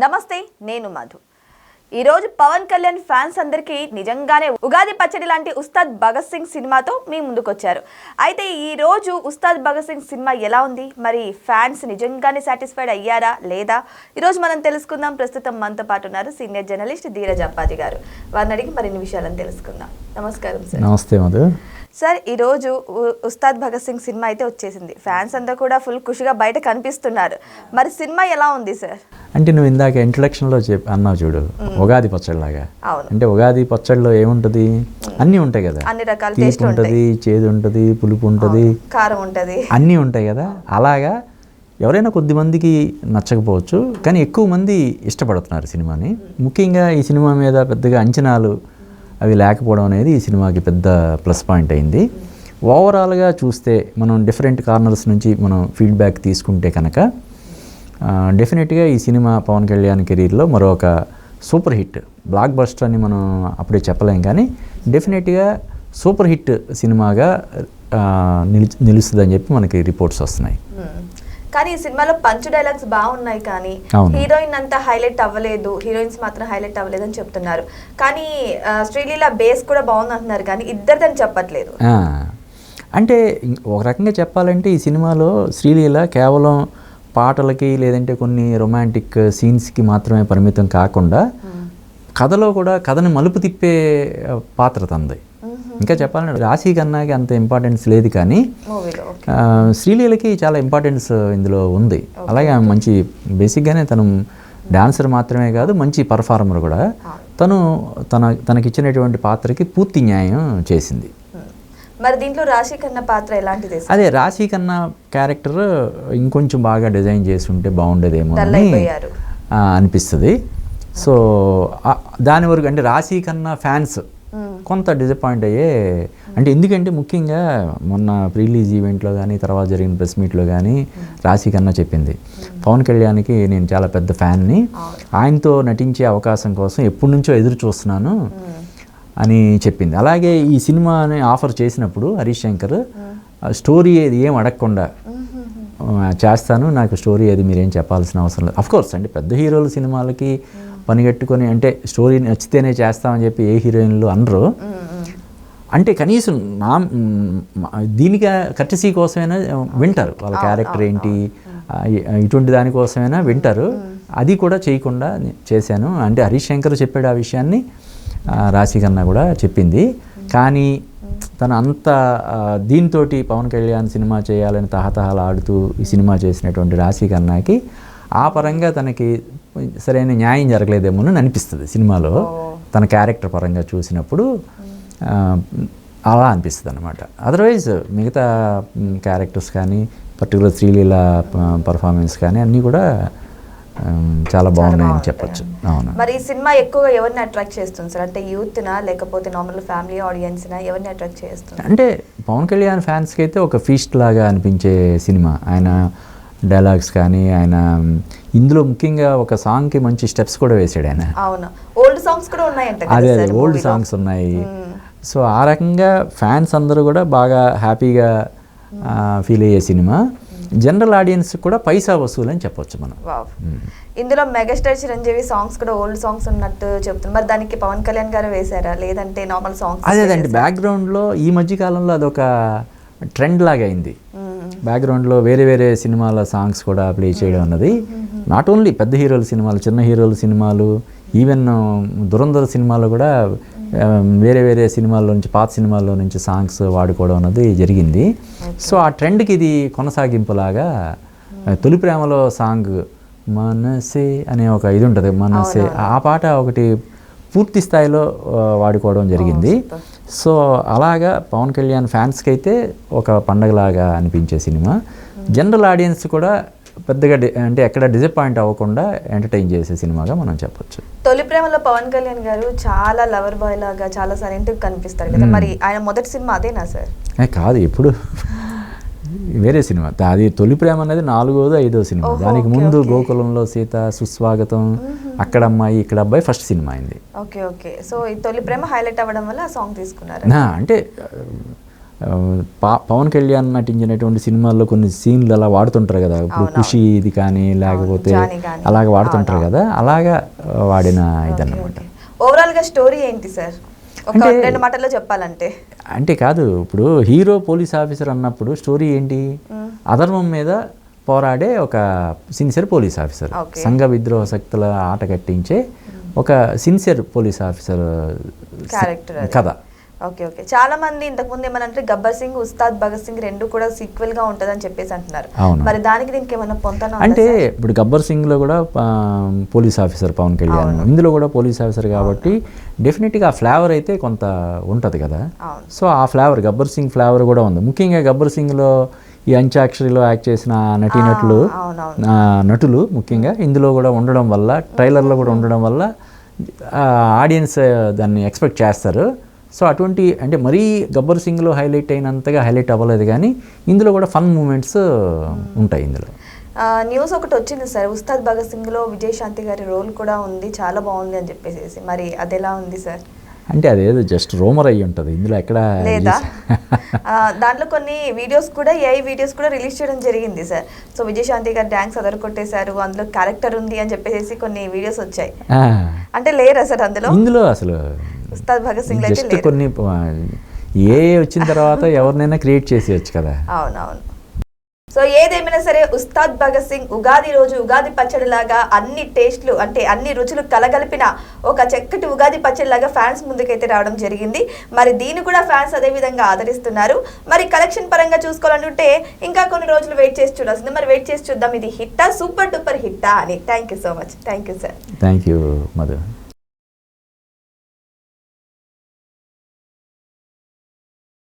నమస్తే, నేను మధు. ఈరోజు పవన్ కళ్యాణ్ ఫ్యాన్స్ అందరికీ నిజంగానే ఉగాది పచ్చడి లాంటి ఉస్తాద్ భగత్ సింగ్ సినిమాతో మీ ముందుకొచ్చారు. అయితే ఈరోజు ఉస్తాద్ భగత్ సింగ్ సినిమా ఎలా ఉంది, మరి ఫ్యాన్స్ నిజంగానే సాటిస్ఫైడ్ అయ్యారా లేదా, ఈరోజు మనం తెలుసుకుందాం. ప్రస్తుతం మనతో పాటు ఉన్నారు సీనియర్ జర్నలిస్ట్ ధీరజ్ అప్పాజీ గారు. వారిని అడిగి మరిన్ని విషయాలను తెలుసుకుందాం. నమస్కారం సార్. నమస్తే మధు. సార్, ఈరోజు ఉస్తాద్ భగత్ సింగ్ సినిమా అయితే వచ్చేసింది. ఫ్యాన్స్ అంతా కూడా ఫుల్ ఖుషిగా బయట కనిపిస్తున్నారు. మరి సినిమా ఎలా ఉంది సార్? అంటే నువ్వు ఇందాక ఇంట్రడక్షన్లో అన్నావు చూడు, ఉగాది పచ్చడిలాగా. అవును. అంటే ఉగాది పచ్చడిలో ఏముంటుంది, అన్నీ ఉంటాయి కదా. అన్ని రకాల తీపి ఉంటుంది, చేదు ఉంటుంది, పులుపు ఉంటుంది, కారం ఉంటుంది, అన్నీ ఉంటాయి కదా. అలాగా ఎవరైనా కొద్దిమందికి నచ్చకపోవచ్చు, కానీ ఎక్కువ మంది ఇష్టపడుతున్నారు సినిమాని. ముఖ్యంగా ఈ సినిమా మీద పెద్దగా అంచనాలు అవి లేకపోవడం అనేది ఈ సినిమాకి పెద్ద ప్లస్ పాయింట్ అయింది. ఓవరాల్గా చూస్తే మనం డిఫరెంట్ కార్నర్స్ నుంచి మనం ఫీడ్బ్యాక్ తీసుకుంటే కనుక డెఫినెట్గా ఈ సినిమా పవన్ కళ్యాణ్ కెరీర్లో మరొక సూపర్ హిట్, బ్లాక్ బస్టర్ అని మనం అప్పుడే చెప్పలేం, కానీ డెఫినెట్గా సూపర్ హిట్ సినిమాగా నిలుస్తుందని చెప్పి మనకి రిపోర్ట్స్ వస్తున్నాయి. కానీ ఈ సినిమాలో పంచ్ డైలాగ్స్ బాగున్నాయి, కానీ హీరోయిన్ అంతా హైలైట్ అవ్వలేదు, హీరోయిన్స్ మాత్రం హైలైట్ అవ్వలేదు అని చెప్తున్నారు. కానీ శ్రీలీల బేస్ కూడా బాగుంది అంటున్నారు, కానీ ఇద్దరిదని చెప్పట్లేదు. అంటే ఒక రకంగా చెప్పాలంటే ఈ సినిమాలో శ్రీలీల కేవలం పాటలకి లేదంటే కొన్ని రొమాంటిక్ సీన్స్కి మాత్రమే పరిమితం కాకుండా కథలో కూడా కథని మలుపు తిప్పే పాత్ర తంది. ఇంకా చెప్పాలంటే రాశి కన్నాకి అంత ఇంపార్టెన్స్ లేదు, కానీ శ్రీలీలకి చాలా ఇంపార్టెన్స్ ఇందులో ఉంది. అలాగే మంచి బేసిక్గానే తను డాన్సర్ మాత్రమే కాదు, మంచి పర్ఫార్మర్ కూడా. తనకిచ్చినటువంటి పాత్రకి పూర్తి న్యాయం చేసింది. మరి దీంట్లో రాశి ఖన్నా పాత్ర ఎలాంటిది? అదే రాశి ఖన్నా క్యారెక్టర్ ఇంకొంచెం బాగా డిజైన్ చేసి ఉంటే బాగుండేదేమో అని అనిపిస్తుంది. సో దాని వరకు అంటే రాశి ఖన్నా ఫ్యాన్స్ కొంత డిసప్పాయింట్ అయ్యే, అంటే ఎందుకంటే ముఖ్యంగా మొన్న ప్రీలీజ్ ఈవెంట్లో కానీ తర్వాత జరిగిన ప్రెస్ మీట్లో కానీ రాశి ఖన్నా చెప్పింది, పవన్ కళ్యాణ్కి నేను చాలా పెద్ద ఫ్యాన్ని, ఆయనతో నటించే అవకాశం కోసం ఎప్పటి నుంచో ఎదురు చూస్తున్నాను అని చెప్పింది. అలాగే ఈ సినిమాని ఆఫర్ చేసినప్పుడు హరీష్ శంకర్ స్టోరీ ఏది ఏం అడగకుండా చేస్తాను, నాకు స్టోరీ అది మీరేం చెప్పాల్సిన అవసరం లేదు. అఫ్కోర్స్ అంటే పెద్ద హీరోల సినిమాలకి పనిగట్టుకొని అంటే స్టోరీ నచ్చితేనే చేస్తామని చెప్పి ఏ హీరోయిన్లు అనరు. అంటే కనీసం దీనికి కర్టసీ కోసమైనా వింటారు, వాళ్ళ క్యారెక్టర్ ఏంటి ఇటువంటి దానికోసమైనా వింటారు. అది కూడా చేయకుండా చేశాను అంటే హరీష్ శంకర్ చెప్పాడు ఆ విషయాన్ని, రాశి ఖన్నా కూడా చెప్పింది. కానీ తను అంత దీంతో పవన్ కళ్యాణ్ సినిమా చేయాలని తహతహలాడుతూ ఈ సినిమా చేసినటువంటి రాశి ఖన్నాకి ఆ పరంగా తనకి సరైన న్యాయం జరగలేదేమో అని అనిపిస్తుంది సినిమాలో. తన క్యారెక్టర్ పరంగా చూసినప్పుడు అలా అనిపిస్తుంది అనమాట. అదర్వైజ్ మిగతా క్యారెక్టర్స్ కానీ పర్టికులర్ శ్రీలీల పర్ఫార్మెన్స్ కానీ అన్నీ కూడా చాలా బాగున్నాయని చెప్పొచ్చు. అవును. మరి ఈ సినిమా ఎక్కువగా ఎవరిని అట్రాక్ట్ చేస్తుంది సార్? అంటే యూత్నా లేకపోతే నార్మల్ ఫ్యామిలీ ఆడియన్స్నా, ఎవరిని అట్రాక్ట్ చేస్తుంది? అంటే పవన్ కళ్యాణ్ ఫ్యాన్స్కి అయితే ఒక ఫీస్ట్ లాగా అనిపించే సినిమా. ఆయన డైలాగ్స్ కానీ ఆయన ఇందులో ముఖ్యంగా ఒక సాంగ్కి మంచి స్టెప్స్ కూడా వేసాడు ఆయన. అవును, ఓల్డ్ సాంగ్స్ కూడా ఉన్నాయంట. అదే ఓల్డ్ సాంగ్స్ ఉన్నాయి. సో ఆ రకంగా ఫ్యాన్స్ అందరూ కూడా బాగా హ్యాపీగా ఫీల్ అయ్యే సినిమా. జనరల్ ఆడియన్స్ కూడా పైసా వసూలు అని చెప్పొచ్చు మనం. ఇందులో మెగాస్టార్ చిరంజీవి సాంగ్స్ కూడా ఓల్డ్ సాంగ్స్ ఉన్నట్టు చెప్తున్నారు. మరి దానికి పవన్ కళ్యాణ్ గారు వేశారా లేదంటే నార్మల్ సాంగ్స్? అదేదండి, బ్యాక్గ్రౌండ్లో ఈ మధ్య కాలంలో అదొక ట్రెండ్ లాగా అయింది. బ్యాక్గ్రౌండ్లో వేరే వేరే సినిమాల సాంగ్స్ కూడా ప్లే చేయడం అన్నది నాట్ ఓన్లీ పెద్ద హీరోల సినిమాలు, చిన్న హీరోల సినిమాలు, ఈవెన్ దురంధర్ సినిమాలో కూడా వేరే వేరే సినిమాల్లో నుంచి పాత సినిమాల్లో నుంచి సాంగ్స్ వాడుకోవడం అన్నది జరిగింది. సో ఆ ట్రెండ్కి ఇది కొనసాగింపులాగా తొలి ప్రేమలో సాంగ్ మనసే అనే ఒక ఇది ఉంటుంది, మనసే, ఆ పాట ఒకటి పూర్తి స్థాయిలో వాడుకోవడం జరిగింది. సో అలాగా పవన్ కళ్యాణ్ ఫ్యాన్స్కి అయితే ఒక పండగలాగా అనిపించే సినిమా. జనరల్ ఆడియన్స్ కూడా పెద్దగా అంటే ఎక్కడ డిసప్పాయింట్ అవ్వకుండా ఎంటర్టైన్ చేసే సినిమాగా మనం చెప్పొచ్చు. తొలి ప్రేమలో పవన్ కళ్యాణ్ గారు చాలా లవర్ బాయ్ లాగా చాలా సైలెంట్గా కనిపిస్తారు కదా, మరి ఆయన మొదటి సినిమా అదేనా సార్? కాదు, ఎప్పుడు వేరే సినిమా. అది తొలి ప్రేమ అనేది 4వ 5వ సినిమా. దానికి ముందు గోకులంలో సీత, సుస్వాగతం, అక్కడ అమ్మాయి ఇక్కడ అబ్బాయి ఫస్ట్ సినిమా అయింది. Okay okay. సో ఈ తొలి ప్రేమ హైలైట్ అవ్వడం వల్ల ఆ సాంగ్ తీసుకున్నారు. అంటే పవన్ కళ్యాణ్ నటించినటువంటి సినిమాల్లో కొన్ని సీన్లు అలా వాడుతుంటారు కదా, ఇప్పుడు ఖుషి ఇది కానీ లేకపోతే అలాగ వాడుతుంటారు కదా, అలాగా వాడిన ఇదన్నమాట. ఓవరాల్ గా స్టోరీ ఏంటి సార్, ఒక 2 మాటల్లో చెప్పాలంటే? అంటే కాదు, ఇప్పుడు హీరో పోలీస్ ఆఫీసర్ అన్నప్పుడు స్టోరీ ఏంటి, అధర్మం మీద పోరాడే ఒక సిన్సియర్ పోలీస్ ఆఫీసర్, సంఘ విద్రోహ శక్తుల ఆట కట్టించే ఒక సిన్సియర్ పోలీస్ ఆఫీసర్ క్యారెక్టర్ కథ. Okay okay. చాలా మంది ఇంతకుముందు ఏమనంటే గబ్బర్ సింగ్, ఉస్తాద్ భగత్ సింగ్ 2 కూడా సీక్వెల్ గా ఉంటదని చెప్పేసి అంటున్నారు. మరి దానికి దీనికి ఏమైనా పొంతన అంటే ఇప్పుడు గబ్బర్ సింగ్ లో కూడా పోలీస్ ఆఫీసర్ పవన్ కళ్యాణ్, ఇందులో కూడా పోలీస్ ఆఫీసర్ కాబట్టి డెఫినెట్గా ఆ ఫ్లేవర్ అయితే కొంత ఉంటుంది కదా. సో ఆ ఫ్లేవర్ గబ్బర్ సింగ్ ఫ్లేవర్ కూడా ఉంది. ముఖ్యంగా గబ్బర్ సింగ్లో ఈ అంత్యాక్షరిలో యాక్ట్ చేసిన నటులు ముఖ్యంగా ఇందులో కూడా ఉండడం వల్ల, ట్రైలర్లో కూడా ఉండడం వల్ల ఆడియన్స్ దాన్ని ఎక్స్పెక్ట్ చేస్తారు. సో అటువంటి అంటే మరీ గబ్బర్ సింగ్లో హైలైట్ అయినంతగా హైలైట్ అవ్వలేదు, కానీ ఇందులో కూడా ఫన్ మూమెంట్స్ ఉంటాయి. ఇందులో న్యూస్ ఒకటి వచ్చింది సార్, ఉస్తాద్ భగత్ సింగ్లో విజయశాంతి గారి రోల్ కూడా ఉంది, చాలా బాగుంది అని చెప్పేసి, మరి అది ఎలా ఉంది సార్? అంటే అదేదో జస్ట్ రూమర్ అయ్యి ఉంటుంది, ఇందులో ఎక్కడ లేదా. దాంట్లో కొన్ని వీడియోస్ కూడా ఏఐ వీడియోస్ కూడా రిలీజ్ చేయడం జరిగింది సార్. సో విజయశాంతి గారు డాన్స్ అదర్ కొట్టేశారు, అందులో క్యారెక్టర్ ఉంది అని చెప్పేసి కొన్ని వీడియోస్ వచ్చాయి. అంటే లేరా సార్ అందులో? ఇందులో అసలు ఉస్తాద్ భగత్ సింగ్ జస్ట్ కొన్ని ఏఐ వచ్చిన తర్వాత ఎవరినైనా క్రియేట్ చేసేయచ్చు కదా. అవునవును. సో ఏదేమైనా సరే ఉస్తాద్ భగత్ సింగ్ ఉగాది రోజు ఉగాది పచ్చడిలాగా అన్ని టేస్ట్లు అంటే అన్ని రుచులు కలగలిపిన ఒక చక్కటి ఉగాది పచ్చడిలాగా ఫ్యాన్స్ ముందుకైతే రావడం జరిగింది. మరి దీన్ని కూడా ఫ్యాన్స్ అదే విధంగా ఆదరిస్తున్నారు. మరి కలెక్షన్ పరంగా చూసుకోవాలంటే ఇంకా కొన్ని రోజులు వెయిట్ చేసి చూడాల్సింది. మరి వెయిట్ చేసి చూద్దాం ఇది హిట్టా, సూపర్ డూపర్ హిట్టా అని. Thank you so much. Thank you sir. Thank you Madhu.